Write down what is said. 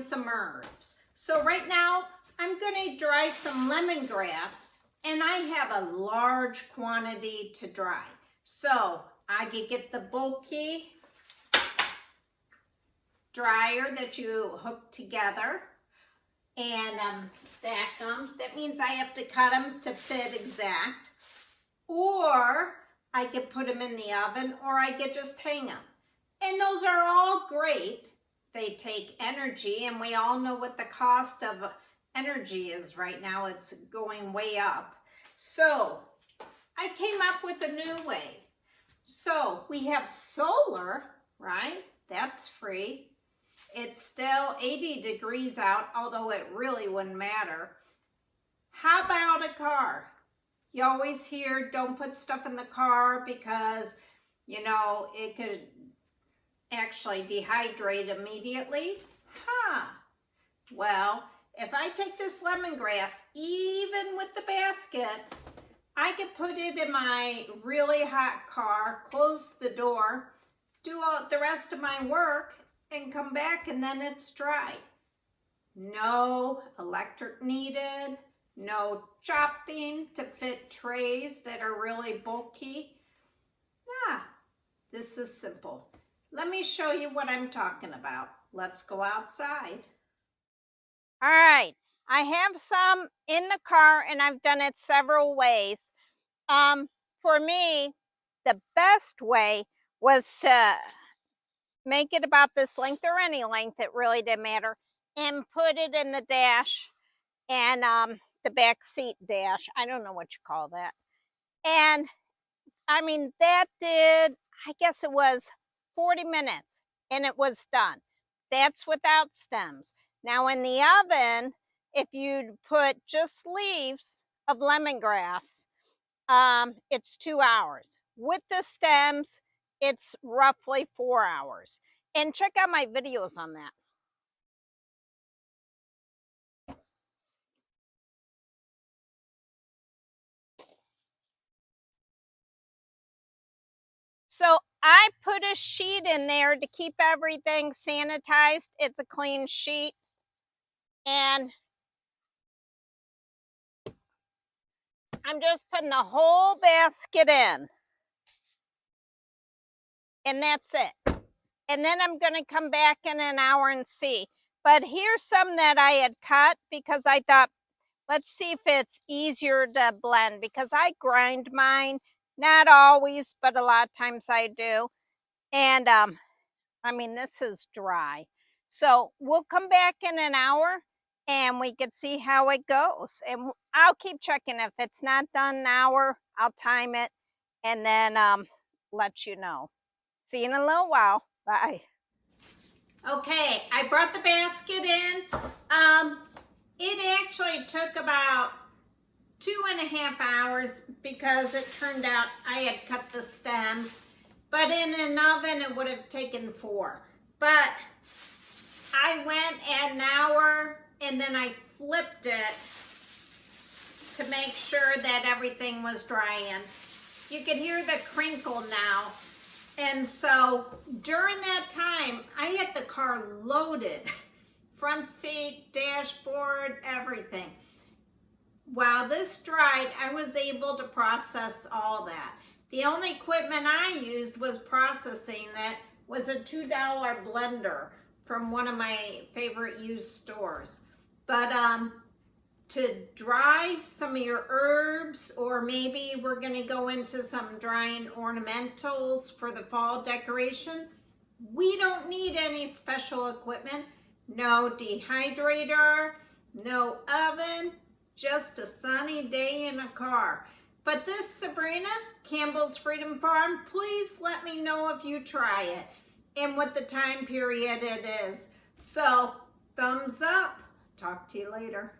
some herbs. So right now, I'm going to dry some lemongrass, and I have a large quantity to dry. So I can get the bulky dryer that you hook together and stack them. That means I have to cut them to fit exact. Or I could put them in the oven, or I could just hang them. And those are all great. They take energy, and we all know what the cost of energy is right now. It's going way up. So I came up with a new way. So we have solar, right? That's free. It's still 80 degrees out, although it really wouldn't matter. How about a car? You always hear, don't put stuff in the car because, you know, it could actually dehydrate immediately. Well, if I take this lemongrass, even with the basket, I could put it in my really hot car, close the door, do all the rest of my work, and come back, and then it's dry. No electric needed, no chopping to fit trays that are really bulky. This is simple. Let me show you what I'm talking about. Let's go outside. All right, I have some in the car, and I've done it several ways. For me, the best way was to make it about this length or any length, it really didn't matter, and put it in the dash and the back seat dash. I don't know what you call that. And I mean, that did, I guess it was 40 minutes and it was done. That's without stems. Now in the oven, if you put just leaves of lemongrass, it's 2 hours. With the stems, it's roughly 4 hours. And check out my videos on that. So I put a sheet in there to keep everything sanitized. It's a clean sheet. And I'm just putting the whole basket in. And that's it. And then I'm going to come back in an hour and see. But here's some that I had cut because I thought, let's see if it's easier to blend, because I grind mine. Not always, but a lot of times I do. And I mean, this is dry. So we'll come back in an hour and we can see how it goes. And I'll keep checking. If it's not done an hour, I'll time it and then let you know. See you in a little while. Bye. Okay, I brought the basket in. It actually took about 2.5 hours because it turned out I had cut the stems, but in an oven it would have taken 4. But I went an hour and then I flipped it to make sure that everything was drying. You can hear the crinkle now. And so during that time, I had the car loaded. Front seat, dashboard, everything. While this dried, I was able to process all that. The only equipment I used was processing it was a $2 blender from one of my favorite used stores. But to dry some of your herbs, or maybe we're gonna go into some drying ornamentals for the fall decoration, we don't need any special equipment. No dehydrator, no oven, just a sunny day in a car. But this Sabrina, Campbell's Freedom Farm, please let me know if you try it and what the time period it is. So, thumbs up. Talk to you later.